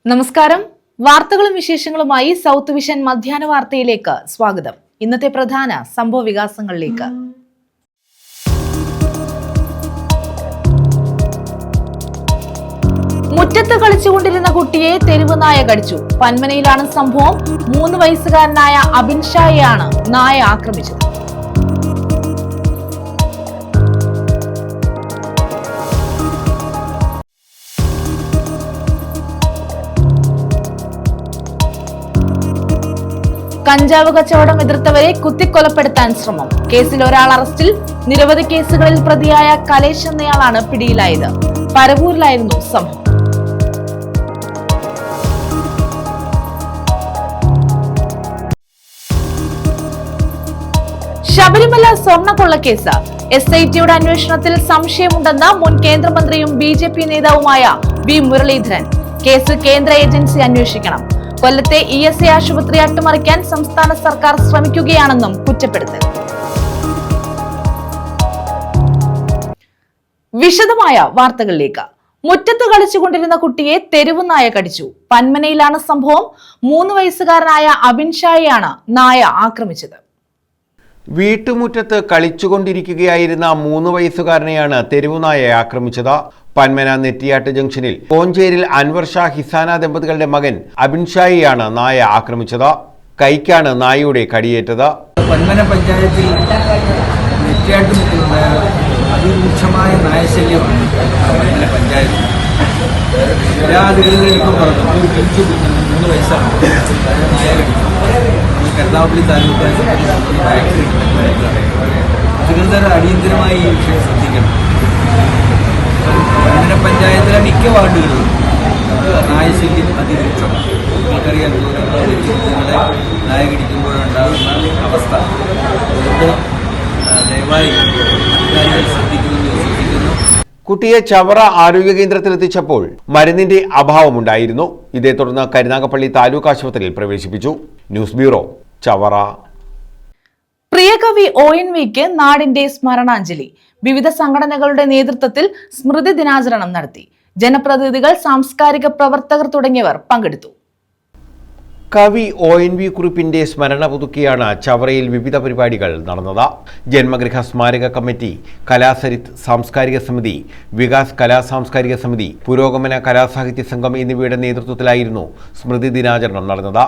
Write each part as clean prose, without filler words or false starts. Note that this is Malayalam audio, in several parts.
നമസ്കാരം. വാർത്തകളും വിശേഷങ്ങളുമായി സൗത്ത് വിഷൻ മധ്യാഹ്ന വാർത്തയിലേക്ക് സ്വാഗതം. ഇന്നത്തെ പ്രധാന സംഭവ വികാസങ്ങളിലേക്ക്. മുറ്റത്ത് കളിച്ചുകൊണ്ടിരുന്ന കുട്ടിയെ തെരുവ് നായ കടിച്ചു. പന്മനയിലാണ് സംഭവം. 3 വയസ്സുകാരനായ അബിൻ ഷായെയാണ് നായ ആക്രമിച്ചത്. കഞ്ചാവ് കച്ചവടം എതിർത്തവരെ കുത്തിക്കൊലപ്പെടുത്താൻ ശ്രമം. കേസിൽ ഒരാൾ അറസ്റ്റിൽ. നിരവധി കേസുകളിൽ പ്രതിയായ കലേഷ് എന്നയാളാണ് പിടിയിലായത്. പരവൂരിലായിരുന്നു സംഭവം. ശബരിമല സ്വർണ്ണക്കൊള്ളക്കേസ്. SITയുടെ അന്വേഷണത്തിൽ സംശയമുണ്ടെന്ന് മുൻ കേന്ദ്രമന്ത്രിയും BJP നേതാവുമായ V മുരളീധരൻ. കേസ് കേന്ദ്ര ഏജൻസി അന്വേഷിക്കണം. കൊല്ലത്തെ ESI ആശുപത്രി അട്ടിമറിക്കാൻ സംസ്ഥാന സർക്കാർ ശ്രമിക്കുകയാണെന്നും കുറ്റപ്പെടുത്തൽ. വിശദമായ വാർത്തകളിലേക്ക്. മുറ്റത്ത് കളിച്ചുകൊണ്ടിരുന്ന കുട്ടിയെ തെരുവ് നായ കടിച്ചു. പന്മനയിലാണ് സംഭവം. 3 വയസ്സുകാരനായ അബിൻ ഷായെയാണ് നായ ആക്രമിച്ചത്. വീട്ടുമുറ്റത്ത് കളിച്ചുകൊണ്ടിരിക്കുകയായിരുന്ന 3 വയസ്സുകാരനെയാണ് തെരുവുനായ ആക്രമിച്ചത്. പന്മന നെറ്റിയാട്ട് ജംഗ്ഷനിൽ കോഞ്ചേരിൽ അൻവർ ഷാ ഹിസാന ദമ്പതികളുടെ മകൻ അബിൻ ഷായെയാണ് നായ ആക്രമിച്ചത്. കൈക്കാണ് നായയുടെ കടിയേറ്റത്. പന്മന പഞ്ചായത്തിൽ നെറ്റിയാട്ടുമുക്കിലുള്ള അതിരൂക്ഷമായ നായശല്യമാണ് പന്മന പഞ്ചായത്ത്. എല്ലാ അധികൃതർക്കും പറഞ്ഞു 3 വയസ്സാണ് നായ കടിച്ചു. കരുനാഗപ്പള്ളി താലൂക്ക് അധികൃതർ അടിയന്തരമായി ഈ വിഷയം ശ്രദ്ധിക്കണം. പന്മന പഞ്ചായത്തിലെ മിക്ക വാർഡുകളിലും നായശല്യം അതിരൂക്ഷമാണ്. നിങ്ങൾക്കറിയാം, വ്യക്തികളെ നായ കടിക്കുമ്പോഴുണ്ടാകുന്ന അവസ്ഥ. അതുകൊണ്ട് ദയവായി അധികാരികൾ ശ്രദ്ധിക്കുമെന്ന് വിശ്വസിക്കുന്നു. കുട്ടിയെ ചവറ ആരോഗ്യ കേന്ദ്രത്തിലെത്തിച്ചപ്പോൾ മരുന്നിന്റെ അഭാവമുണ്ടായിരുന്നു. ഇതേ തുടർന്ന് കരുനാഗപ്പള്ളി താലൂക്ക് ആശുപത്രിയിൽ പ്രവേശിപ്പിച്ചു. News bureau, Chavara. പ്രിയകവി ONVക്ക് നാടിന്റെ സ്മരണാഞ്ജലി. വിവിധ സംഘടനകളുടെ നേതൃത്വത്തിൽ സ്മൃതി ദിനാചരണം നടത്തി. ജനപ്രതിനിധികൾ, സാംസ്കാരിക പ്രവർത്തകർ തുടങ്ങിയവർ പങ്കെടുത്തു. കവി ONV കുറിപ്പിന്റെ സ്മരണ പുതുക്കിയാണ് ചവറയിൽ വിവിധ പരിപാടികൾ നടന്നത്. ജന്മഗൃഹ സ്മാരക കമ്മിറ്റി, കലാസരിത് സാംസ്കാരിക സമിതി, വികാസ് കലാ സാംസ്കാരിക സമിതി, പുരോഗമന കലാസാഹിത്യ സംഘം എന്നിവയുടെ നേതൃത്വത്തിലായിരുന്നു സ്മൃതി ദിനാചരണം നടന്നത്.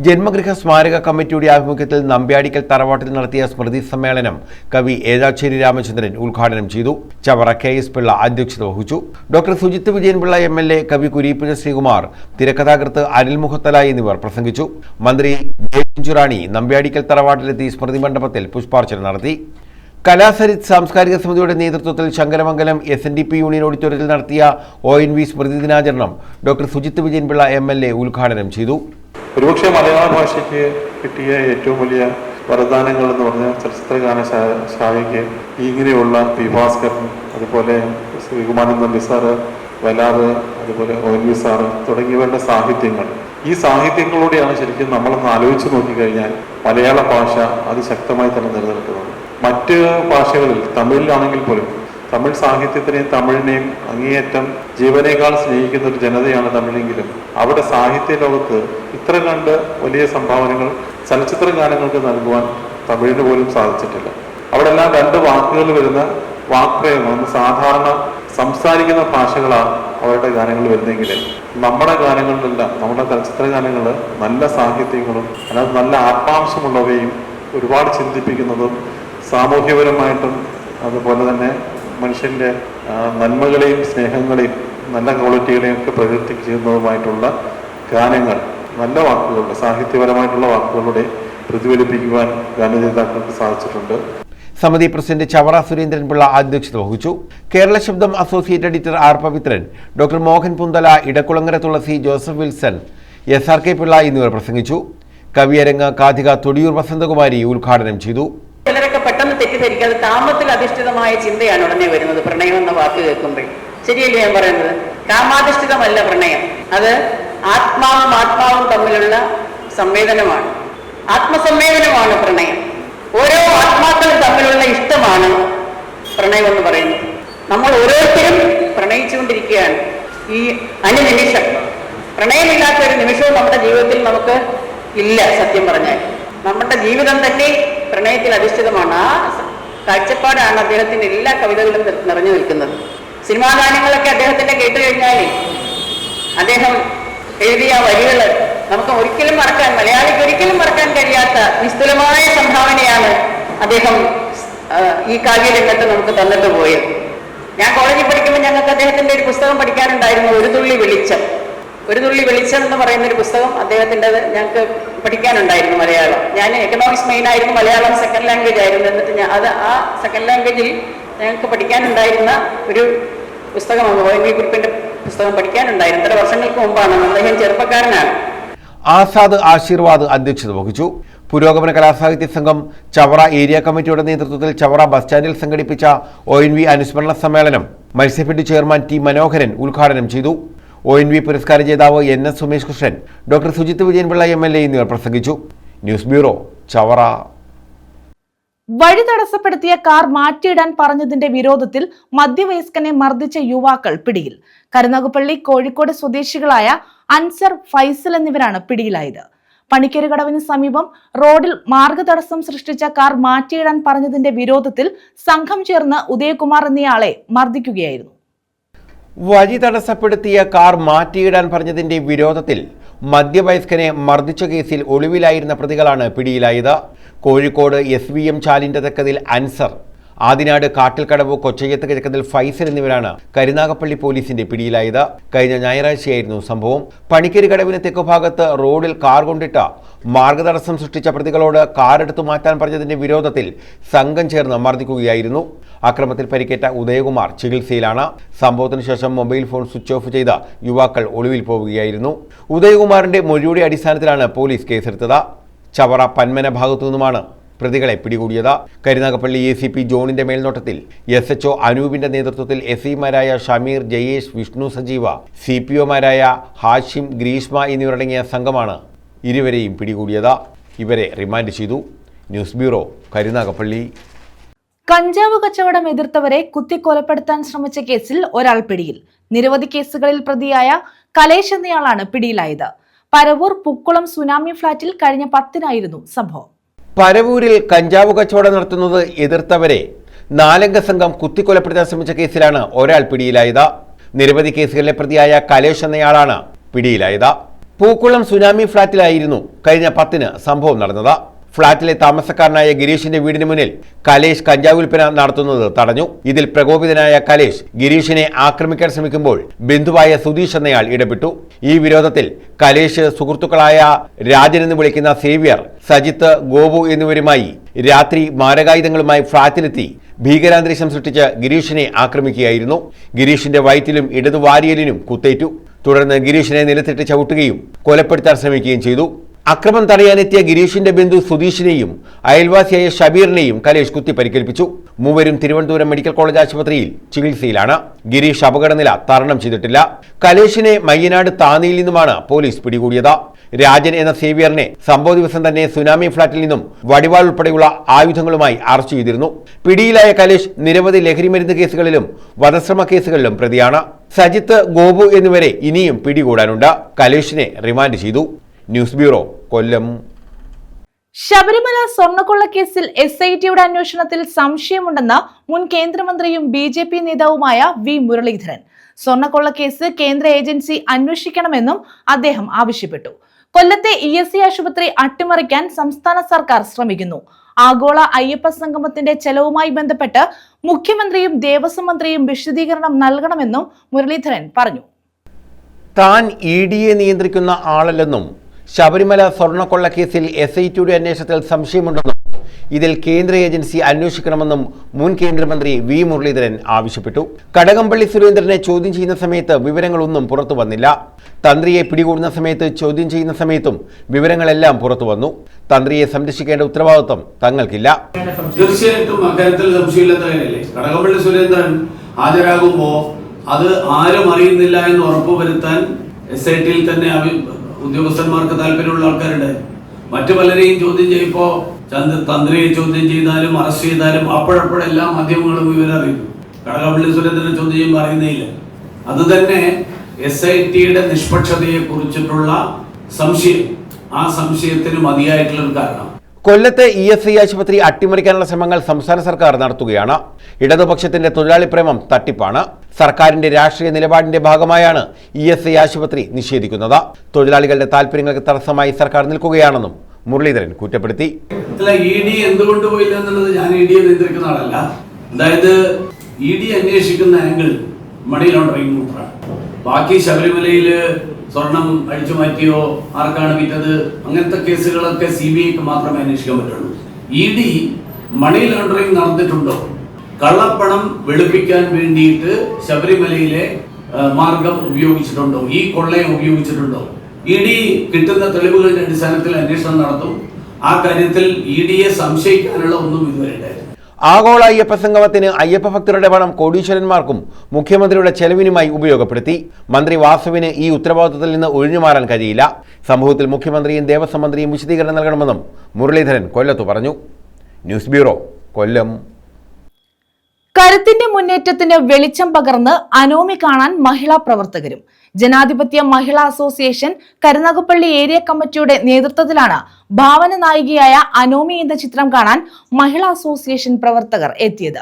ജന്മഗൃഹ സ്മാരക കമ്മിറ്റിയുടെ ആഭിമുഖ്യത്തിൽ നമ്പ്യാടിക്കൽ തറവാട്ടിൽ നടത്തിയ സ്മൃതി സമ്മേളനം കവി ഏഴാച്ചേരി രാമചന്ദ്രൻ ഉദ്ഘാടനം ചെയ്തു. ചവറ KS പിള്ള അധ്യക്ഷത വഹിച്ചു. ഡോക്ടർ സുജിത്ത് വിജയൻപിള്ള MLA, കവി കുരീപ്പുഴ ശ്രീകുമാർ, തിരക്കഥാകൃത്ത് അനിൽ മുഹത്തല എന്നിവർ പ്രസംഗിച്ചു. മന്ത്രി ജയചുറാണി നമ്പ്യാടിക്കൽ തറവാട്ടിലെത്തി സ്മൃതി മണ്ഡപത്തിൽ പുഷ്പാർച്ചന നടത്തി. കലാസരിത് സാംസ്കാരിക സമിതിയുടെ നേതൃത്വത്തിൽ ശങ്കരമംഗലം SNDP യൂണിയൻ ഓഡിറ്റോറിയത്തിൽ നടത്തിയ ONV സ്മൃതി ദിനാചരണം ഡോക്ടർ സുജിത്ത് വിജയൻപിള്ള MLA ഉദ്ഘാടനം ചെയ്തു. ഒരുപക്ഷെ മലയാള ഭാഷയ്ക്ക് കിട്ടിയ ഏറ്റവും വലിയ വരദാനങ്ങൾ എന്ന് പറഞ്ഞാൽ ചലച്ചിത്രഗാന ശാഖയ്ക്ക് ഇങ്ങനെയുള്ള P. ഭാസ്കരൻ, അതുപോലെ ശ്രീകുമാരൻ നമ്പി സാറ്, വലാറ്, അതുപോലെ ONV സാറ് തുടങ്ങിയവരുടെ സാഹിത്യങ്ങൾ. ഈ സാഹിത്യങ്ങളിലൂടെയാണ് ശരിക്കും നമ്മളൊന്ന് ആലോചിച്ച് നോക്കിക്കഴിഞ്ഞാൽ മലയാള ഭാഷ അതിശക്തമായി തന്നെ നിലനിൽക്കുന്നത്. മറ്റ് ഭാഷകളിൽ, തമിഴിലാണെങ്കിൽ പോലും, തമിഴ് സാഹിത്യത്തിനെയും തമിഴിനെയും അങ്ങേയറ്റം ജീവനേക്കാൾ സ്നേഹിക്കുന്ന ഒരു ജനതയാണ് തമിഴെങ്കിലും അവിടെ സാഹിത്യ ലോകത്ത് ഇത്ര കണ്ട് വലിയ സംഭാവനകൾ ചലച്ചിത്ര ഗാനങ്ങൾക്ക് നൽകുവാൻ തമിഴിന് പോലും സാധിച്ചിട്ടില്ല. അവിടെ എല്ലാം 2 വാക്കുകൾ വരുന്ന വാക്പ്രയോഗം, സാധാരണ സംസാരിക്കുന്ന ഭാഷകളാണ് അവരുടെ ഗാനങ്ങൾ വരുന്നെങ്കിൽ നമ്മുടെ ഗാനങ്ങളിലെല്ലാം, നമ്മുടെ ചലച്ചിത്ര ഗാനങ്ങൾ നല്ല സാഹിത്യങ്ങളും അതിനകത്ത് നല്ല ആത്മാംശമുള്ളവയും ഒരുപാട് ചിന്തിപ്പിക്കുന്നതും സാമൂഹ്യപരമായിട്ടും അതുപോലെ തന്നെ മനുഷ്യൻ്റെ നന്മകളെയും സ്നേഹങ്ങളെയും നല്ല ക്വാളിറ്റികളെയും ഒക്കെ പ്രകീർത്തിക്കുന്നതുമായിട്ടുള്ള ഗാനങ്ങൾ നല്ല വാക്കുകളുടെ, സാഹിത്യപരമായിട്ടുള്ള വാക്കുകളുടെ പ്രതിഫലിപ്പിക്കുവാൻ ഗാനരചയിതാക്കൾക്ക് സാധിച്ചിട്ടുണ്ട്. സമിതി പ്രസിഡന്റ് ചവറ സുരേന്ദ്രൻപിള്ള അധ്യക്ഷത വഹിച്ചു. Kerala Shabdam associate editor R. Pavithran, doctor Mohan Punthala, Edakkulangara Thulasi, Joseph Wilson, SRK Pillai എന്നിവർ പ്രസംഗിച്ചു. കവിയരങ്ങ് കാഥിക തൊടിയൂർ വസന്തകുമാരി ഉദ്ഘാടനം ചെയ്തു. ചിലരൊക്കെ പെട്ടെന്ന് തെറ്റിദ്ധരിക്കാതെ താമത്തിൽ അധിഷ്ഠിതമായ ചിന്തയാണ് ഉടനെ വരുന്നത് പ്രണയം എന്ന വാക്ക് കേൾക്കുമ്പോൾ. ശരിയല്ലേ ഞാൻ പറയുന്നത്? കാമാധിഷ്ഠിതമല്ല പ്രണയം. അത് ആത്മാവും തമ്മിലുള്ള സംവേദനമാണ്, ആത്മസംവേദനമാണ് പ്രണയം. ഓരോ ആത്മാക്കളും തമ്മിലുള്ള ഇഷ്ടമാണ് പ്രണയം എന്ന് പറയുന്നത്. നമ്മൾ ഓരോരുത്തരും പ്രണയിച്ചുകൊണ്ടിരിക്കുകയാണ് ഈ അനുനിമിഷം. പ്രണയമില്ലാത്ത ഒരു നിമിഷവും നമ്മുടെ ജീവിതത്തിൽ നമുക്ക് ഇല്ല. സത്യം പറഞ്ഞാൽ നമ്മുടെ ജീവിതം തന്നെ പ്രണയത്തിൽ അധിഷ്ഠിതമാണ്. ആ കാഴ്ചപ്പാടാണ് അദ്ദേഹത്തിന്റെ എല്ലാ കവിതകളിലും നിറഞ്ഞു നിൽക്കുന്നത്. സിനിമാ ഗാനങ്ങളൊക്കെ അദ്ദേഹത്തിന്റെ കേട്ട് കഴിഞ്ഞാൽ അദ്ദേഹം എഴുതിയ വരികൾ നമുക്ക് ഒരിക്കലും മറക്കാൻ, മലയാളിക്ക് ഒരിക്കലും മറക്കാൻ കഴിയാത്ത നിസ്തുലമായ സംഭാവനയാണ് അദ്ദേഹം ഈ കാവ്യരംഗത്ത് നമുക്ക് തന്നിട്ട് പോയത്. ഞാൻ കോളേജിൽ പഠിക്കുമ്പോൾ ഞങ്ങൾക്ക് അദ്ദേഹത്തിന്റെ ഒരു പുസ്തകം പഠിക്കാനുണ്ടായിരുന്നു, ഒരു തുള്ളി വെളിച്ചം. ഒരു തുള്ളി വെളിച്ചം എന്ന് പറയുന്ന ഒരു പുസ്തകം അദ്ദേഹത്തിൻ്റെ ഞങ്ങൾക്ക് പഠിക്കാനുണ്ടായിരുന്നു മലയാളം. ഞാൻ എക്കണോമിക്സ് മെയിൻ ആയിരുന്നു, മലയാളം സെക്കൻഡ് ലാംഗ്വേജ് ആയിരുന്നു. എന്നിട്ട് ആ സെക്കൻഡ് ലാംഗ്വേജിൽ ഞങ്ങൾക്ക് പഠിക്കാനുണ്ടായിരുന്ന ഒരു പുസ്തകമാണ് ONV കുറിപ്പിന്റെ പുസ്തകം പഠിക്കാനുണ്ടായിരുന്നു. ഇത്ര വർഷങ്ങൾക്ക് മുമ്പാണ്. അദ്ദേഹം ചെറുപ്പക്കാരനാണ്. ആസാദ് ആശീർവാദ് അധ്യക്ഷത വഹിച്ചു. പുരോഗമന കലാസാഹിത്യ സംഘം ചവറ ഏരിയ കമ്മിറ്റിയുടെ നേതൃത്വത്തിൽ ചവറ ബസ് സ്റ്റാൻഡിൽ സംഘടിപ്പിച്ച ONV അനുസ്മരണ സമ്മേളനം മത്സ്യഫെഡ് ചെയർമാൻ ടി മനോഹരൻ ഉദ്ഘാടനം ചെയ്തു. ONV പുരസ്കാര ജേതാവ് NS Sumesh Krishnan, doctor Sujith Vijayan Pillai MLA എന്നിവർ പ്രസംഗിച്ചു. News bureau, Chavara. വഴി തടസ്സപ്പെടുത്തിയ കാർ മാറ്റിയിടാൻ പറഞ്ഞതിന്റെ വിരോധത്തിൽ മധ്യവയസ്കനെ മർദ്ദിച്ച യുവാക്കൾ പിടിയിൽ. കരുനാഗപ്പള്ളി കോഴിക്കോട് സ്വദേശികളായ അൻസർ, ഫൈസൽ എന്നിവരാണ് പിടിയിലായത്. പണിക്കരുകടവിന് സമീപം റോഡിൽ മാർഗതടസ്സം സൃഷ്ടിച്ച കാർ മാറ്റിയിടാൻ പറഞ്ഞതിന്റെ വിരോധത്തിൽ സംഘം ചേർന്ന് ഉദയകുമാർ എന്നയാളെ മർദ്ദിക്കുകയായിരുന്നു. വഴി തടസ്സപ്പെടുത്തിയ കാർ മാറ്റിയിടാൻ പറഞ്ഞതിന്റെ വിരോധത്തിൽ മധ്യവയസ്കനെ മർദ്ദിച്ച കേസിൽ ഒളിവിലായിരുന്ന പ്രതികളാണ് പിടിയിലായത്. കോഴിക്കോട് SVM ചാലിന്റെ തെക്കതിൽ അൻസർ, ആദിനാട് കാട്ടിൽക്കടവ് കൊച്ചയ്യത്ത് കിഴക്കതിൽ ഫൈസൽ എന്നിവരാണ് കരുനാഗപ്പള്ളി പോലീസിന്റെ പിടിയിലായത്. കഴിഞ്ഞ ഞായറാഴ്ചയായിരുന്നു സംഭവം. പണിക്കരുകടവിന് തെക്കുഭാഗത്ത് റോഡിൽ കാർ കൊണ്ടിട്ട മാർഗതടസ്സം സൃഷ്ടിച്ച പ്രതികളോട് കാർ എടുത്തു മാറ്റാൻ പറഞ്ഞതിന്റെ വിരോധത്തിൽ സംഘം ചേർന്ന് മർദ്ദിക്കുകയായിരുന്നു. അക്രമത്തിൽ പരിക്കേറ്റ ഉദയകുമാർ ചികിത്സയിലാണ്. സംഭവത്തിന് ശേഷം മൊബൈൽ ഫോൺ സ്വിച്ച് ഓഫ് ചെയ്ത യുവാക്കൾ ഒളിവിൽ പോവുകയായിരുന്നു. ഉദയകുമാറിന്റെ മൊഴിയുടെ അടിസ്ഥാനത്തിലാണ് പോലീസ് കേസെടുത്തത്. ചവറ പന്മന ഭാഗത്തു നിന്നുമാണ് പ്രതികളെ പിടികൂടിയത്. കരുനാഗപ്പള്ളി ACP ജോണിന്റെ മേൽനോട്ടത്തിൽ SHO അനൂപിന്റെ നേതൃത്വത്തിൽ SIമാരായ ഷമീർ, ജയേഷ്, വിഷ്ണു സജീവ, CPOമാരായ ഹാഷിം, ഗ്രീഷ്മ എന്നിവരടങ്ങിയ സംഘമാണ് ഇരുവരെയും പിടികൂടിയത്. ഇവരെ റിമാൻഡ് ചെയ്തു. News bureau, Karunagappally. കഞ്ചാവ് കച്ചവടം എതിർത്തവരെ കുത്തിക്കൊലപ്പെടുത്താൻ ശ്രമിച്ച കേസിൽ ഒരാൾ പിടിയിൽ. നിരവധി കേസുകളിൽ പ്രതിയായ കലേഷ് എന്നയാളാണ് പിടിയിലായത്. പരവൂർ പുക്കുളം സുനാമി ഫ്ളാറ്റിൽ കഴിഞ്ഞ 10-നായിരുന്നു സംഭവം. പരവൂരിൽ കഞ്ചാവ് കച്ചവടം നടത്തുന്നത് എതിർത്തവരെ 4-അംഗ സംഘം കുത്തിക്കൊലപ്പെടുത്താൻ ശ്രമിച്ച കേസിലാണ് ഒരാൾ പിടിയിലായത്. നിരവധി കേസുകളിലെ പ്രതിയായ കലേഷ് എന്നയാളാണ് പിടിയിലായത്. പൂക്കുളം സുനാമി ഫ്ളാറ്റിലായിരുന്നു കഴിഞ്ഞ 10-ന് സംഭവം നടന്നത്. ഫ്ളാറ്റിലെ താമസക്കാരനായ ഗിരീഷിന്റെ വീടിന് മുന്നിൽ കലേഷ് കഞ്ചാവ് വിൽപ്പന നടത്തുന്നത് തടഞ്ഞു. ഇതിൽ പ്രകോപിതനായ കലേഷ് ഗിരീഷിനെ ആക്രമിക്കാൻ ശ്രമിക്കുമ്പോൾ ബന്ധുവായ സുധീഷ് എന്നയാൾ ഇടപെട്ടു. ഈ വിരോധത്തിൽ കലേഷ് സുഹൃത്തുക്കളായ രാജൻ എന്ന് വിളിക്കുന്ന സേവ്യർ, സജിത്ത്, ഗോപു എന്നിവരുമായി രാത്രി മാരകായുധങ്ങളുമായി ഫ്ളാറ്റിലെത്തി ഭീകരാന്തരീക്ഷം സൃഷ്ടിച്ച് ഗിരീഷിനെ ആക്രമിക്കുകയായിരുന്നു. ഗിരീഷിന്റെ വയറ്റിലും ഇടതുവാരിയലിനും കുത്തേറ്റു. തുടർന്ന് ഗിരീഷിനെ നിലത്തിട്ട് ചവിട്ടുകയും കൊലപ്പെടുത്താൻ ശ്രമിക്കുകയും ചെയ്തു. അക്രമം തടയാനെത്തിയ ഗിരീഷിന്റെ ബന്ധു സുധീഷിനെയും അയൽവാസിയായ ഷബീറിനെയും കലേഷ് കുത്തി പരിക്കേൽപ്പിച്ചു. മൂവരും തിരുവനന്തപുരം മെഡിക്കൽ കോളേജ് ആശുപത്രിയിൽ ചികിത്സയിലാണ്. ഗിരീഷ് അപകടനില തരണം ചെയ്തിട്ടില്ല. കലേഷിനെ മയ്യനാട് താന്നിയിൽ നിന്നുമാണ് പോലീസ് പിടികൂടിയത്. രാജൻ എന്ന സേവ്യറിനെ സംഭവ ദിവസം തന്നെ സുനാമി ഫ്ളാറ്റിൽ നിന്നും വടിവാൾ ഉൾപ്പെടെയുള്ള ആയുധങ്ങളുമായി അറസ്റ്റ് ചെയ്തിരുന്നു. പിടിയിലായ കലേഷ് നിരവധി ലഹരിമരുന്ന് കേസുകളിലും വധശ്രമ കേസുകളിലും പ്രതിയാണ്. സജിത്ത്, ഗോപു എന്നിവരെ ഇനിയും പിടികൂടാനുണ്ട്. കലേഷിനെ റിമാൻഡ് ചെയ്തു. ന്യൂസ് ബ്യൂറോ, കൊല്ലം. ശബരിമല സ്വർണ്ണക്കൊള്ളക്കേസിൽ SITയുടെ അന്വേഷണത്തിൽ സംശയമുണ്ടെന്ന് മുൻ കേന്ദ്രമന്ത്രിയും BJP നേതാവുമായ V മുരളീധരൻ. സ്വർണ്ണക്കൊള്ളക്കേസ് കേന്ദ്ര ഏജൻസി അന്വേഷിക്കണമെന്നും അദ്ദേഹം ആവശ്യപ്പെട്ടു. കൊല്ലത്തെ ESC ആശുപത്രി അട്ടിമറിക്കാൻ സംസ്ഥാന സർക്കാർ ശ്രമിക്കുന്നു. ആഗോള അയ്യപ്പ സംഗമത്തിന്റെ ചെലവുമായി ബന്ധപ്പെട്ട് മുഖ്യമന്ത്രിയും ദേവസ്വം മന്ത്രിയും വിശദീകരണം നൽകണമെന്നും മുരളീധരൻ പറഞ്ഞു. താൻ EDയെ നിയന്ത്രിക്കുന്ന ആളല്ലെന്നും ശബരിമല സ്വർണ്ണക്കൊള്ളക്കേസിൽ SITയുടെ അന്വേഷണത്തിൽ സംശയമുണ്ടെന്നും ഇതിൽ കേന്ദ്ര ഏജൻസി അന്വേഷിക്കണമെന്നും മുൻ കേന്ദ്രമന്ത്രി V മുരളീധരൻ ആവശ്യപ്പെട്ടു. കടകംപള്ളി സുരേന്ദ്രനെ ചോദ്യം ചെയ്യുന്ന സമയത്ത് വിവരങ്ങളൊന്നും പുറത്തു വന്നില്ല. തന്ത്രിയെ പിടികൂടുന്ന സമയത്ത് ചോദ്യം ചെയ്യുന്ന സമയത്തും വിവരങ്ങളെല്ലാം പുറത്തു വന്നു. തന്ത്രിയെ സംരക്ഷിക്കേണ്ട ഉത്തരവാദിത്വം തങ്ങൾക്കില്ല. തീർച്ചയായിട്ടും അക്കാര്യത്തിൽ സംശയമില്ലാത്ത കാര്യമല്ലേ. കടകംപള്ളി സുരേന്ദ്രൻ ഹാജരാകുമ്പോ അത് ആരും അറിയുന്നില്ല എന്ന് ഉറപ്പുവരുത്താൻ SITയിൽ തന്നെ ഉദ്യോഗസ്ഥന്മാർക്ക് താല്പര്യമുള്ള ആൾക്കാരുണ്ട്. മറ്റു പലരെയും ചോദ്യം ചെയ്യുമ്പോൾ തന്ത്രിയെ ചോദ്യം ചെയ്താലും അറസ്റ്റ് ചെയ്താലും അപ്പോഴപ്പോഴെല്ലാം മാധ്യമങ്ങളും വിവരം അറിയിക്കും. കടകംപള്ളി സുരേന്ദ്രനെ ചോദ്യം ചെയ്യുമ്പോൾ അറിയുന്നേയില്ല. അത് തന്നെ SITയുടെ നിഷ്പക്ഷതയെ കുറിച്ചിട്ടുള്ള സംശയം, ആ സംശയത്തിന് മതിയായിട്ടുള്ള ഒരു കാരണം. കൊല്ലത്തെ ESI ആശുപത്രി അട്ടിമറിക്കാനുള്ള ശ്രമങ്ങൾ സംസ്ഥാന സർക്കാർ നടത്തുകയാണ്. ഇടതുപക്ഷത്തിന്റെ തൊഴിലാളി പ്രേമം തട്ടിപ്പാണ്. സർക്കാരിന്റെ രാഷ്ട്രീയ നിലപാടിന്റെ ഭാഗമായാണ് ESI ആശുപത്രി നിഷേധിക്കുന്നത്. തൊഴിലാളികളുടെ താല്പര്യങ്ങൾക്ക് തടസ്സമായി സർക്കാർ നിൽക്കുകയാണെന്നും മുരളീധരൻ കുറ്റപ്പെടുത്തി. ED എന്തുകൊണ്ട് പോയില്ല എന്നുള്ളത് ഞാൻ EDയെ നിയന്ത്രിക്കുന്ന ആളല്ല. അതായത് ED അന്വേഷിക്കുന്ന ആംഗിൾ മണി ലോണ്ടറിംഗ് മാത്രമാണ്. ബാക്കി ശബരിമലയില് സ്വർണം അടിച്ചു മാറ്റിയോ, ആർക്കാണ് വിറ്റത്, അങ്ങനത്തെ കേസുകളൊക്കെ CBIക്ക് മാത്രമേ അന്വേഷിക്കാൻ പറ്റുള്ളൂ. ED മണി ലോണ്ടറിംഗ് നടന്നിട്ടുണ്ടോ, കള്ളപ്പണം വെളുപ്പിക്കാൻ വേണ്ടിയിട്ട് ശബരിമലയിലെ മാർഗം ഉപയോഗിച്ചിട്ടുണ്ടോ, ഈ കൊള്ളയം ഉപയോഗിച്ചിട്ടുണ്ടോ, ED കിട്ടുന്ന തെളിവുകളുടെ അടിസ്ഥാനത്തിൽ അന്വേഷണം നടത്തും. ആ കാര്യത്തിൽ EDയെ സംശയിക്കാനുള്ള ഒന്നും ഇതുവരെ ഉണ്ടായിരുന്നു. ആഗോള അയ്യപ്പ സംഗമത്തിന് അയ്യപ്പ ഭക്തരുടെ പണം കോടീശ്വരന്മാർക്കും മുഖ്യമന്ത്രിയുടെ ചെലവിനുമായി ഉപയോഗപ്പെടുത്തി. മന്ത്രി വാസുവിന് ഈ ഉത്തരവാദിത്തത്തിൽ നിന്ന് ഒഴിഞ്ഞുമാറാൻ കഴിയില്ല. സംഭവത്തിൽ മുഖ്യമന്ത്രിയും ദേവസ്വം മന്ത്രിയും വിശദീകരണം നൽകണമെന്നും മുരളീധരൻ കൊല്ലത്ത് പറഞ്ഞു. ന്യൂസ് ബ്യൂറോ, കൊല്ലം. കരുത്തിന്റെ മുന്നേറ്റത്തിന് വെളിച്ചം പകർന്ന് അനോമി കാണാൻ മഹിളാ പ്രവർത്തകരും. ജനാധിപത്യ മഹിളാ അസോസിയേഷൻ കരുനാഗപ്പള്ളി ഏരിയ കമ്മിറ്റിയുടെ നേതൃത്വത്തിലാണ് ഭാവന നായികയായ അനോമി എന്ന ചിത്രം കാണാൻ മഹിളാ അസോസിയേഷൻ പ്രവർത്തകർ എത്തിയത്.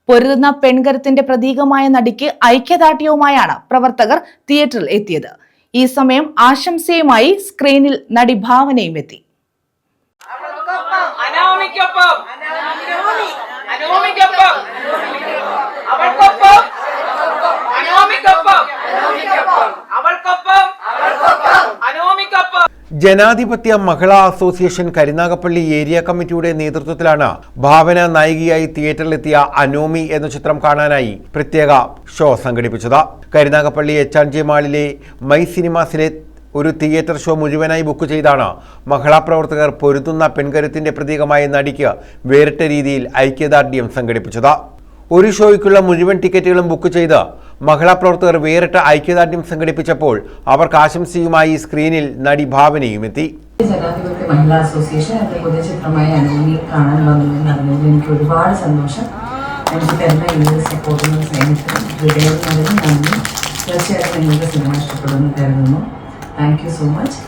പൊരുതുന്ന പെൺകരുത്തിന്റെ പ്രതീകമായ നടിക്ക് ഐക്യദാർഢ്യവുമായാണ് പ്രവർത്തകർ തിയേറ്ററിൽ എത്തിയത്. ഈ സമയം ആശംസയുമായി സ്ക്രീനിൽ നടി ഭാവനയും എത്തി. ജനാധിപത്യ മഹിളാ അസോസിയേഷൻ കരുനാഗപ്പള്ളി ഏരിയ കമ്മിറ്റിയുടെ നേതൃത്വത്തിലാണ് ഭാവന നായികയായി തിയേറ്ററിലെത്തിയ അനോമി എന്ന ചിത്രം കാണാനായി പ്രത്യേക ഷോ സംഘടിപ്പിച്ചത്. കരുനാഗപ്പള്ളി HNJ മാളിലെ മൈ സിനിമാസിലെ ഒരു തിയേറ്റർ ഷോ മുഴുവനായി ബുക്ക് ചെയ്താണ് മഹിളാ പ്രവർത്തകർ പൊരുതുന്ന പെൺകരുത്തിന്റെ പ്രതീകമായ നടിക്ക് വേറിട്ട രീതിയിൽ ഐക്യദാർഢ്യം സംഘടിപ്പിച്ചത്. ഒരു ഷോയ്ക്കുള്ള മുഴുവൻ ടിക്കറ്റുകളും ബുക്ക് ചെയ്ത് മഹിളാ പ്രവർത്തകർ വേറിട്ട ഐക്യദാർഢ്യം സംഘടിപ്പിച്ചപ്പോൾ അവർക്ക് ആശംസയുമായി സ്ക്രീനിൽ നടി ഭാവനയും എത്തി. ജനാധിപത്യ മഹിളാ അസോസിയേഷൻ എന്റെ പുതിയ ചിത്രമായ അനോമി കാണാൻ വന്നതെന്ന് അറിഞ്ഞതിൽ എനിക്ക് ഒരുപാട് സന്തോഷം. എനിക്ക് തരുന്ന ഈ സപ്പോർട്ടിനും സ്നേഹത്തിനും ഹൃദയം നന്ദി. തീർച്ചയായിട്ടും നിങ്ങൾക്ക് സിനിമ ഇഷ്ടപ്പെടുമെന്ന് കരുതുന്നു. Thank you so much.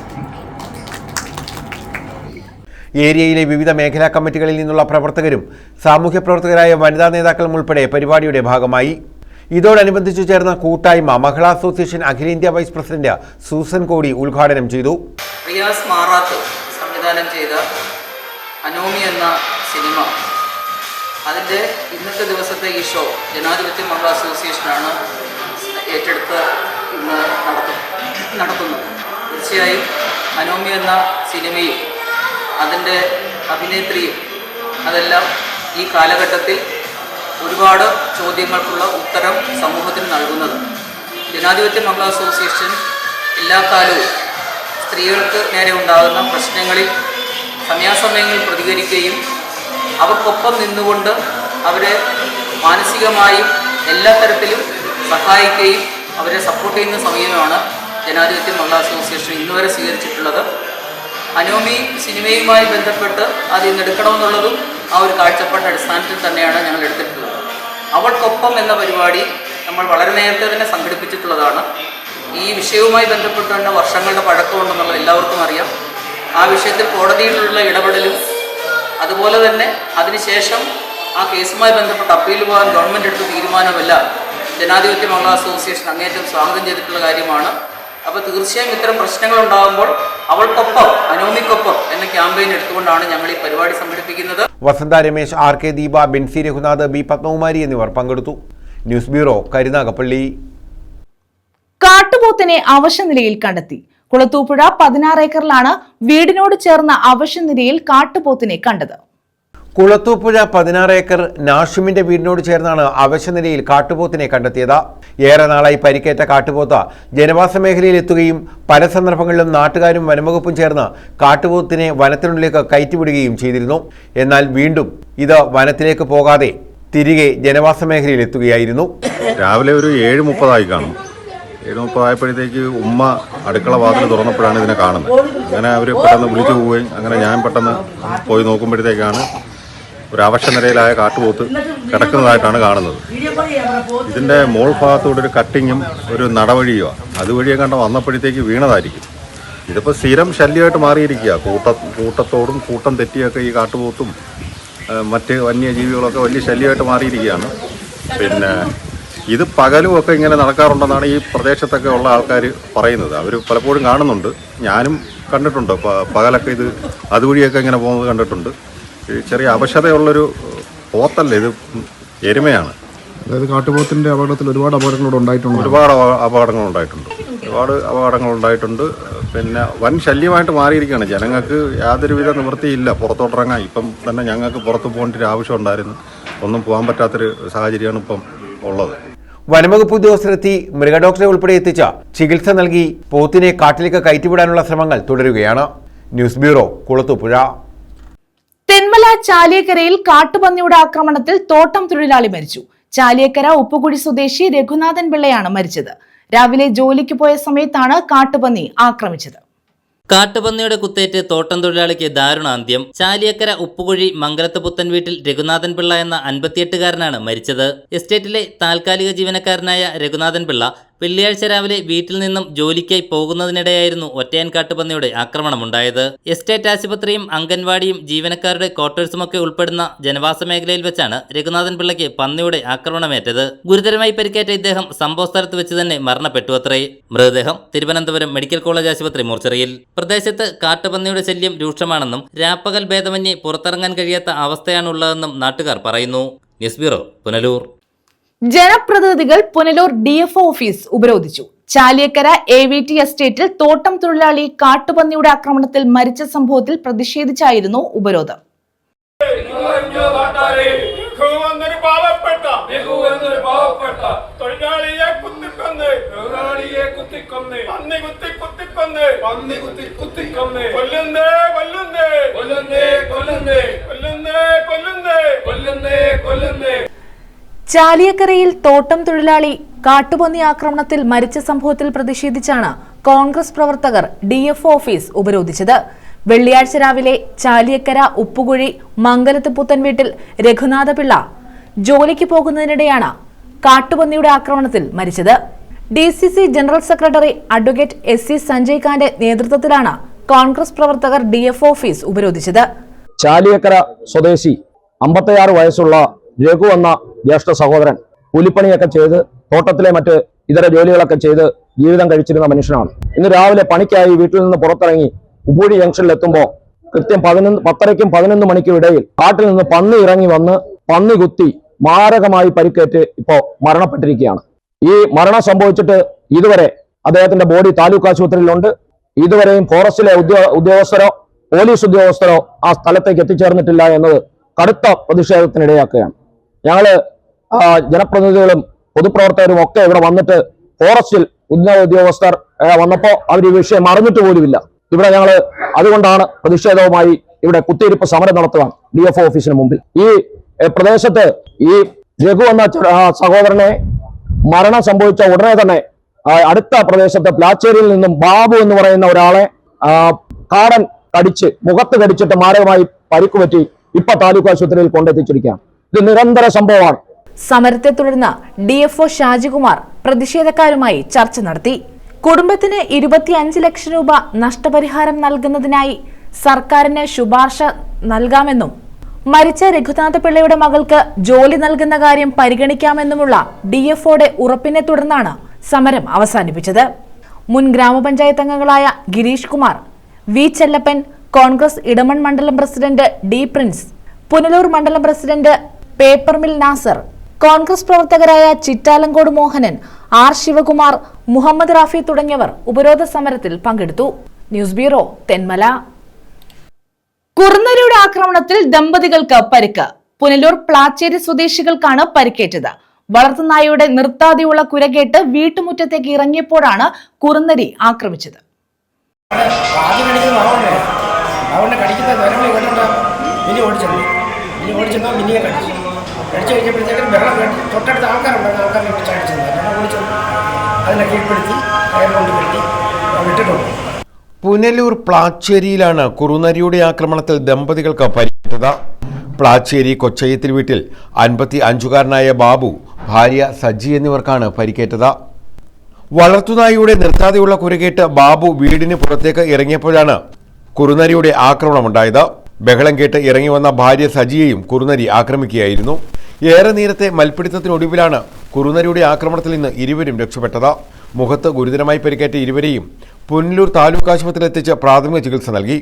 ഏരിയയിലെ വിവിധ മേഖലാ കമ്മിറ്റികളിൽ നിന്നുള്ള പ്രവർത്തകരും സാമൂഹ്യ പ്രവർത്തകരായ വനിതാ നേതാക്കളും ഉൾപ്പെടെ പരിപാടിയുടെ ഭാഗമായി. ഇതോടനുബന്ധിച്ചു ചേർന്ന കൂട്ടായ്മ മഹിളാ അസോസിയേഷൻ അഖിലേന്ത്യാ വൈസ് പ്രസിഡന്റ് സൂസൻ കോടി ഉദ്ഘാടനം ചെയ്തു. റിയാസ് മാറാത്ത് സംവിധാനം ചെയ്ത അനോമി എന്ന സിനിമ, അതിൻ്റെ ഇന്നത്തെ ദിവസത്തെ ഈ ഷോ ജനാധിപത്യ മഹിളാ അസോസിയേഷനാണ് ഏറ്റെടുത്ത് ഇന്ന് നടത്തുന്നത്. തീർച്ചയായും അനോമി എന്ന സിനിമയും അതിൻ്റെ അഭിനേത്രിയും അതെല്ലാം ഈ കാലഘട്ടത്തിൽ ഒരുപാട് ചോദ്യങ്ങൾക്കുള്ള ഉത്തരം സമൂഹത്തിന് നൽകുന്നത്. ജനാധിപത്യ മഹിളാ അസോസിയേഷൻ എല്ലാ കാലവും സ്ത്രീകൾക്ക് നേരെ ഉണ്ടാകുന്ന പ്രശ്നങ്ങളിൽ സമയാസമയങ്ങളിൽ പ്രതികരിക്കുകയും അവർക്കൊപ്പം നിന്നുകൊണ്ട് അവരെ മാനസികമായും എല്ലാ തരത്തിലും സഹായിക്കുകയും അവരെ സപ്പോർട്ട് ചെയ്യുന്ന സമീപനമാണ് ജനാധിപത്യ മഹിളാ അസോസിയേഷൻ ഇന്നുവരെ സ്വീകരിച്ചിട്ടുള്ളത്. അനോമി സിനിമയുമായി ബന്ധപ്പെട്ട് അത് ഇന്ന് എടുക്കണമെന്നുള്ളതും ആ ഒരു കാഴ്ചപ്പാടിൻ്റെ അടിസ്ഥാനത്തിൽ തന്നെയാണ് ഞങ്ങൾ എടുത്തിട്ടുള്ളത്. അവൾക്കൊപ്പം എന്ന പരിപാടി നമ്മൾ വളരെ നേരത്തെ തന്നെ സംഘടിപ്പിച്ചിട്ടുള്ളതാണ്. ഈ വിഷയവുമായി ബന്ധപ്പെട്ട് തന്നെ വർഷങ്ങളുടെ പഴക്കമുണ്ടെന്നുള്ളത് എല്ലാവർക്കും അറിയാം. ആ വിഷയത്തിൽ കോടതിയിലുള്ള ഇടപെടലും അതുപോലെ തന്നെ അതിനുശേഷം ആ കേസുമായി ബന്ധപ്പെട്ട് അപ്പീൽ പോകാൻ ഗവൺമെൻറ് എടുത്ത തീരുമാനമെല്ലാം ജനാധിപത്യ മഹിളാ അസോസിയേഷൻ അങ്ങേറ്റം സ്വാഗതം ചെയ്തിട്ടുള്ള കാര്യമാണ്. അപ്പോൾ തീർച്ചയായും ഇത്തരം പ്രശ്നങ്ങൾ ഉണ്ടാകുമ്പോൾ അവൾക്കൊപ്പം അനോമിക്കൊപ്പം എന്ന ക്യാമ്പയിൻ എടുത്തുകൊണ്ടാണ് ഞങ്ങൾ ഈ പരിപാടി സംഘടിപ്പിക്കുന്നത്. വസന്ത രമേശ്, RK ദീപ, ബെൻസി രഘുനാഥ്, B പത്മകുമാരി എന്നിവർ പങ്കെടുത്തു. News bureau, Karunagappally. കാട്ടുപോത്തിനെ അവശനിലയിൽ കണ്ടെത്തി. കുളത്തൂപ്പുഴ 16 ഏക്കറിലാണ് വീടിനോട് ചേർന്ന അവശനിലയിൽ കാട്ടുപോത്തിനെ കണ്ടത്. കുളത്തൂപ്പുഴ 16 ഏക്കർ നാഷിമിന്റെ വീടിനോട് ചേർന്നാണ് അവശനിലയിൽ കാട്ടുപോത്തിനെ കണ്ടെത്തിയത്. ഏറെ നാളായി പരിക്കേറ്റ കാട്ടുപോത്ത് ജനവാസ മേഖലയിൽ എത്തുകയും പല സന്ദർഭങ്ങളിലും നാട്ടുകാരും വനംവകുപ്പും ചേർന്ന് കാട്ടുപോത്തിനെ വനത്തിനുള്ളിലേക്ക് കയറ്റിവിടുകയും ചെയ്തിരുന്നു. എന്നാൽ വീണ്ടും ഇത് വനത്തിലേക്ക് പോകാതെ തിരികെ ജനവാസ മേഖലയിൽ എത്തുകയായിരുന്നു. രാവിലെ ഒരു 7:30 കാണും. 7:30 ഉമ്മ അടുക്കള വാതിൽ തുറന്നപ്പോഴാണ് ഇതിനെ കാണുന്നത്. അങ്ങനെ അവർ പെട്ടെന്ന് വിളിച്ചു പോവുകയും അങ്ങനെ ഞാൻ പെട്ടെന്ന് പോയി നോക്കുമ്പോഴത്തേക്കാണ് ഒരു അവശനിലയിലായ കാട്ടുപോത്ത് കിടക്കുന്നതായിട്ടാണ് കാണുന്നത്. ഇതിൻ്റെ മോൾ ഭാഗത്തൂടെ ഒരു കട്ടിങ്ങും ഒരു നടവഴിയോ അതുവഴിയെ കണ്ട വന്നപ്പോഴത്തേക്ക് വീണതായിരിക്കും. ഇതിപ്പോൾ സ്ഥിരം ശല്യമായിട്ട് മാറിയിരിക്കുക. കൂട്ടത്തോടും കൂട്ടം തെറ്റിയൊക്കെ ഈ കാട്ടുപോത്തും മറ്റ് വന്യജീവികളൊക്കെ വലിയ ശല്യമായിട്ട് മാറിയിരിക്കുകയാണ്. പിന്നെ ഇത് പകലുമൊക്കെ ഇങ്ങനെ നടക്കാറുണ്ടെന്നാണ് ഈ പ്രദേശത്തൊക്കെ ഉള്ള ആൾക്കാർ പറയുന്നത്. അവർ പലപ്പോഴും കാണുന്നുണ്ട്, ഞാനും കണ്ടിട്ടുണ്ട്. പകലൊക്കെ ഇത് അതുവഴിയൊക്കെ ഇങ്ങനെ പോകുന്നത് കണ്ടിട്ടുണ്ട്. ചെറിയ അവശതയുള്ളൊരു പോത്തല്ല, ഇത് എരുമയാണ്. അതായത് കാട്ടുപോത്തിൻ്റെ അപകടത്തിൽ ഒരുപാട് അപകടങ്ങളോട് ഉണ്ടായിട്ടുണ്ട്. ഒരുപാട് അപകടങ്ങളുണ്ടായിട്ടുണ്ട്. പിന്നെ വൻ ശല്യമായിട്ട് മാറിയിരിക്കുകയാണ്. ജനങ്ങൾക്ക് യാതൊരുവിധ നിവൃത്തിയില്ല പുറത്തോട്ടിറങ്ങാൻ. ഇപ്പം തന്നെ ഞങ്ങൾക്ക് പുറത്ത് പോകേണ്ട ഒരു ആവശ്യം ഉണ്ടായിരുന്നു. ഒന്നും പോകാൻ പറ്റാത്തൊരു സാഹചര്യമാണ് ഇപ്പം ഉള്ളത്. വനംവകുപ്പ് ഉദ്യോഗസ്ഥരെത്തി മൃഗഡോക്ടറെ ഉൾപ്പെടെ എത്തിച്ച ചികിത്സ നൽകി പോത്തിനെ കാട്ടിലേക്ക് കയറ്റിവിടാനുള്ള ശ്രമങ്ങൾ തുടരുകയാണ്. News bureau, Kulathupuzha. തെന്മല ചാലിയക്കരയിൽ കാട്ടുപന്നിയുടെ ആക്രമണത്തിൽ തോട്ടം തൊഴിലാളി മരിച്ചു. ചാലിയക്കര ഉപ്പുകുഴി സ്വദേശി രഘുനാഥൻ പിള്ളയാണ് മരിച്ചത്. രാവിലെ ജോലിക്ക് പോയ സമയത്താണ് കാട്ടുപന്നി ആക്രമിച്ചത്. കാട്ടുപന്നിയുടെ കുത്തേറ്റ് തോട്ടം തൊഴിലാളിക്ക് ദാരുണാന്ത്യം. ചാലിയക്കര ഉപ്പുകുഴി മംഗലത്ത് പുത്തൻ വീട്ടിൽ രഘുനാഥൻ പിള്ള എന്ന 58-കാരനാണ് മരിച്ചത്. എസ്റ്റേറ്റിലെ താൽക്കാലിക ജീവനക്കാരനായ രഘുനാഥൻ പിള്ള വെള്ളിയാഴ്ച രാവിലെ വീട്ടിൽ നിന്നും ജോലിക്കായി പോകുന്നതിനിടെയായിരുന്നു ഒറ്റയാൻ കാട്ടുപന്നിയുടെ ആക്രമണമുണ്ടായത്. എസ്റ്റേറ്റ് ആശുപത്രിയും അംഗൻവാടിയും ജീവനക്കാരുടെ ക്വാർട്ടേഴ്സുമൊക്കെ ഉൾപ്പെടുന്ന ജനവാസ മേഖലയിൽ വെച്ചാണ് രഘുനാഥൻ പിള്ളയ്ക്ക് പന്നിയുടെ ആക്രമണമേറ്റത്. ഗുരുതരമായി പരിക്കേറ്റ ഇദ്ദേഹം സംഭവസ്ഥലത്ത് വെച്ച് തന്നെ മരണപ്പെട്ടുവത്രേ. മൃതദേഹം തിരുവനന്തപുരം മെഡിക്കൽ കോളേജ് ആശുപത്രി മോർച്ചറിയിൽ. പ്രദേശത്ത് കാട്ടുപന്നിയുടെ ശല്യം രൂക്ഷമാണെന്നും രാപ്പകൽ ഭേദമന്യേ പുറത്തിറങ്ങാൻ കഴിയാത്ത അവസ്ഥയാണുള്ളതെന്നും നാട്ടുകാർ പറയുന്നു. News bureau, Punalur. ജനപ്രതിനിധികൾ പുനലൂർ DFO ഓഫീസ് ഉപരോധിച്ചു. ചാലിയക്കര AVT എസ്റ്റേറ്റിൽ തോട്ടം തൊഴിലാളി കാട്ടുപന്നിയുടെ ആക്രമണത്തിൽ മരിച്ച സംഭവത്തിൽ പ്രതിഷേധിച്ചായിരുന്നു ഉപരോധം. ചാലിയക്കരയിൽ തോട്ടം തൊഴിലാളി കാട്ടുപന്നി ആക്രമണത്തിൽ മരിച്ച സംഭവത്തിൽ പ്രതിഷേധിച്ചാണ് കോൺഗ്രസ് പ്രവർത്തകർ DFO ഓഫീസ് ഉപരോധിച്ചത്. വെള്ളിയാഴ്ച രാവിലെ ചാലിയക്കര ഉപ്പുകുഴി മംഗലത്ത് പുത്തൻ വീട്ടിൽ രഘുനാഥ പിള്ള ജോലിക്ക് പോകുന്നതിനിടെയാണ് കാട്ടുപന്നിയുടെ ആക്രമണത്തിൽ മരിച്ചത്. DCC general secretary advocate SC Sanjay ഖാന്റെ നേതൃത്വത്തിലാണ് കോൺഗ്രസ് പ്രവർത്തകർ DFO ഓഫീസ് ഉപരോധിച്ചത്. ചാലിയക്കര സ്വദേശി 56 വയസ്സുള്ള രഘു എന്ന ജ്യേഷ്ഠ സഹോദരൻ കൂലിപ്പണിയൊക്കെ ചെയ്ത് തോട്ടത്തിലെ മറ്റ് ഇതര ജോലികളൊക്കെ ചെയ്ത് ജീവിതം കഴിച്ചിരുന്ന മനുഷ്യനാണ്. ഇന്ന് രാവിലെ പണിക്കായി വീട്ടിൽ നിന്ന് പുറത്തിറങ്ങി ഉപ്പുകുഴി ജംഗ്ഷനിൽ എത്തുമ്പോൾ കൃത്യം 10:30ക്കും 11 മണിക്കും ഇടയിൽ കാട്ടിൽ നിന്ന് പന്നി ഇറങ്ങി വന്ന് പന്നി കുത്തി മാരകമായി പരിക്കേറ്റ് ഇപ്പോൾ മരണപ്പെട്ടിരിക്കുകയാണ്. ഈ മരണം സംഭവിച്ചിട്ട് ഇതുവരെ അദ്ദേഹത്തിന്റെ ബോഡി താലൂക്ക് ആശുപത്രിയിലുണ്ട്. ഇതുവരെയും ഫോറസ്റ്റിലെ ഉദ്യോഗസ്ഥരോ പോലീസ് ഉദ്യോഗസ്ഥരോ ആ സ്ഥലത്തേക്ക് എത്തിച്ചേർന്നിട്ടില്ല എന്നത് കടുത്ത പ്രതിഷേധത്തിനിടയാക്കുകയാണ്. ഞങ്ങള് ജനപ്രതിനിധികളും പൊതുപ്രവർത്തകരും ഒക്കെ ഇവിടെ വന്നിട്ട് ഫോറസ്റ്റിൽ ഉന്നത ഉദ്യോഗസ്ഥർ വന്നപ്പോൾ അവർ ഈ വിഷയം അറിഞ്ഞിട്ട് പോലുമില്ല. ഇവിടെ ഞങ്ങൾ അതുകൊണ്ടാണ് പ്രതിഷേധവുമായി ഇവിടെ കുത്തിയിരിപ്പ് സമരം നടത്തുകയാണ് DFO ഓഫീസിന് മുമ്പിൽ. ഈ പ്രദേശത്ത് ഈ രഘു എന്ന സഹോദരനെ മരണം സംഭവിച്ച ഉടനെ തന്നെ അടുത്ത പ്രദേശത്ത് പ്ലാച്ചേരിയിൽ നിന്നും ബാബു എന്ന് പറയുന്ന ഒരാളെ കാടൻ കടിച്ച് മുഖത്ത് കടിച്ചിട്ട് മാരകമായി പരിക്കുപറ്റി ഇപ്പൊ താലൂക്ക് ആശുപത്രിയിൽ കൊണ്ടെത്തിച്ചിരിക്കുകയാണ്. ഇത് നിരന്തര സംഭവമാണ്. സമരത്തെ തുടർന്ന് DFO ഷാജികുമാർ പ്രതിഷേധക്കാരുമായി ചർച്ച നടത്തി. കുടുംബത്തിന് 25 ലക്ഷം രൂപ നഷ്ടപരിഹാരം നൽകുന്നതിനായി സർക്കാരിന് ശുപാർശ നൽകാമെന്നും മരിച്ച രഘുനാഥ പിള്ളയുടെ മകൾക്ക് ജോലി നൽകുന്ന കാര്യം പരിഗണിക്കാമെന്നുമുള്ള DFOയുടെ ഉറപ്പിനെ തുടർന്നാണ് സമരം അവസാനിപ്പിച്ചത്. മുൻ ഗ്രാമപഞ്ചായത്ത് അംഗങ്ങളായ ഗിരീഷ് കുമാർ, V ചെല്ലപ്പൻ, കോൺഗ്രസ് ഇടമൺ മണ്ഡലം പ്രസിഡന്റ് D പ്രിൻസ്, പുനലൂർ മണ്ഡലം പ്രസിഡന്റ് പേപ്പർമിൽ നാസർ, കോൺഗ്രസ് പ്രവർത്തകരായ ചിറ്റാലങ്കോട് മോഹനൻ, R ശിവകുമാർ, മുഹമ്മദ് റാഫി തുടങ്ങിയവർ ഉപരോധ സമരത്തിൽ പങ്കെടുത്തു. News bureau, Thenmala. കുറുനരിയുടെ ആക്രമണത്തിൽ ദമ്പതികൾക്ക് പരിക്ക്. പുനലൂർ പ്ലാച്ചേരി സ്വദേശികൾക്കാണ് പരിക്കേറ്റത്. വളർത്തുനായയുടെ നിർത്താതെയുള്ള കുരകേട്ട് വീട്ടുമുറ്റത്തേക്ക് ഇറങ്ങിയപ്പോഴാണ് കുറുനരി ആക്രമിച്ചത്. പുനലൂർ പ്ലാച്ചേരിയിലാണ് കുറുനരിയുടെ ആക്രമണത്തിൽ ദമ്പതികൾക്ക് പരിക്കേറ്റത്. പ്ലാച്ചേരി കൊച്ചയ്യത്തിൽ വീട്ടിൽ 55-കാരനായ ബാബു, ഭാര്യ സജ്ജി എന്നിവർക്കാണ് പരിക്കേറ്റത്. വളർത്തുനായിയുടെ നിർത്താതെയുള്ള കുരകേട്ട് ബാബു വീടിന് പുറത്തേക്ക് ഇറങ്ങിയപ്പോഴാണ് കുറുനരിയുടെ ആക്രമണമുണ്ടായത്. ബഹളം കേട്ട് ഇറങ്ങി വന്ന ഭാര്യ സജിയെയും കുറുനരി ആക്രമിക്കുകയായിരുന്നു. ഏറെ നേരത്തെ മൽപ്പിടുത്തത്തിനൊടുവിലാണ് കുറുനരിയുടെ ആക്രമണത്തിൽ നിന്ന് ഇരുവരും രക്ഷപ്പെട്ടത്. മുഖത്ത് ഗുരുതരമായി പരിക്കേറ്റ ഇരുവരെയും പുനലൂർ താലൂക്ക് ആശുപത്രിയിലെത്തിച്ച് പ്രാഥമിക ചികിത്സ നൽകി.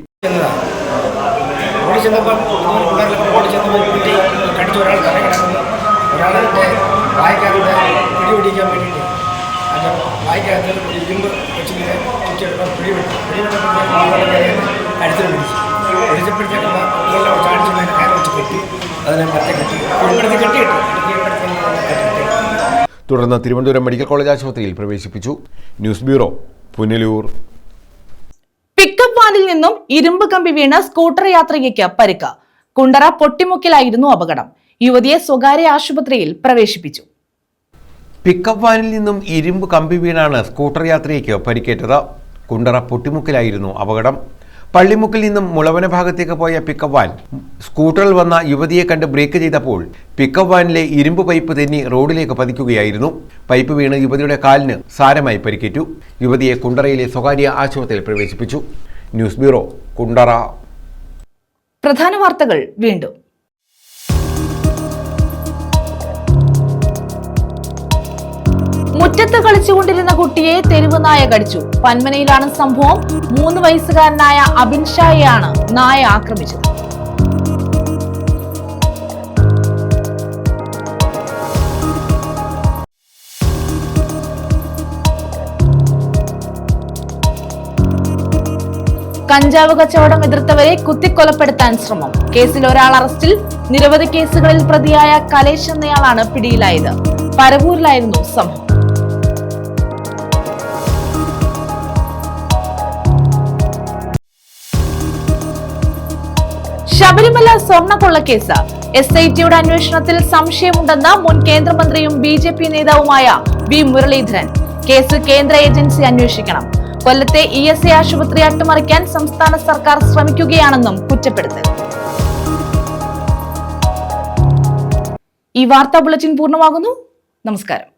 തുടർന്ന് തിരുവനന്തപുരം മെഡിക്കൽ കോളേജ് ആശുപത്രിയിൽ പ്രവേശിപ്പിച്ചു. News bureau, Punalur. പിക്കപ്പ് വാനിൽ നിന്നും ഇരുമ്പ് കമ്പി വീണ് സ്കൂട്ടർ യാത്രികയ്ക്ക് പരിക്ക്. കുണ്ടറ പൊട്ടിമുക്കിലായിരുന്നു അപകടം. യുവതിയെ സ്വകാര്യ ആശുപത്രിയിൽ പ്രവേശിപ്പിച്ചു. പിക്കപ്പ് വാനിൽ നിന്നും ഇരുമ്പ് കമ്പി വീണാണ് സ്കൂട്ടർ യാത്രികയ്ക്ക് പരിക്കേറ്റത്. കുണ്ടറ പൊട്ടിമുക്കിലായിരുന്നു അപകടം. പള്ളിമുക്കിൽ നിന്നും മുളവന ഭാഗത്തേക്ക് പോയ പിക്കപ്പ് വാൻ സ്കൂട്ടറിൽ വന്ന യുവതിയെ കണ്ട് ബ്രേക്ക് ചെയ്തപ്പോൾ പിക്കപ്പ് വാനിലെ ഇരുമ്പ് പൈപ്പ് തെന്നി റോഡിലേക്ക് പതിക്കുകയായിരുന്നു. പൈപ്പ് വീണ് യുവതിയുടെ കാലിന് സാരമായി പരിക്കേറ്റു. യുവതിയെ കുണ്ടറയിലെ സ്വകാര്യ ആശുപത്രിയിൽ പ്രവേശിപ്പിച്ചു. News bureau, Kundara. പ്രധാന വാർത്തകൾ വീണ്ടും. മുറ്റത്ത് കളിച്ചുകൊണ്ടിരുന്ന കുട്ടിയെ തെരുവ് നായ കടിച്ചു. പന്മനയിലാണ് സംഭവം. 3 വയസ്സുകാരനായ അബിൻ ഷായെയാണ് നായ ആക്രമിച്ചത്. കഞ്ചാവ് കച്ചവടം എതിർത്തവരെ കുത്തിക്കൊലപ്പെടുത്താൻ ശ്രമം. കേസിൽ ഒരാൾ അറസ്റ്റിൽ. നിരവധി കേസുകളിൽ പ്രതിയായ കലേഷ് എന്നയാളാണ് പിടിയിലായത്. പരവൂരിലായിരുന്നു സംഭവം. ശബരിമല സ്വർണ്ണക്കൊള്ളക്കേസ്. SITയുടെ അന്വേഷണത്തിൽ സംശയമുണ്ടെന്ന മുൻ കേന്ദ്രമന്ത്രിയും BJP നേതാവുമായ V മുരളീധരൻ. കേസ് കേന്ദ്ര ഏജൻസി അന്വേഷിക്കണം. കൊല്ലത്തെ ESI ആശുപത്രി അട്ടിമറിക്കാൻ സംസ്ഥാന സർക്കാർ ശ്രമിക്കുകയാണെന്നും കുറ്റപ്പെടുത്തൽ. ഈ വാർത്താ ബുള്ളറ്റിൻ പൂർണ്ണമാകുന്നു. നമസ്കാരം.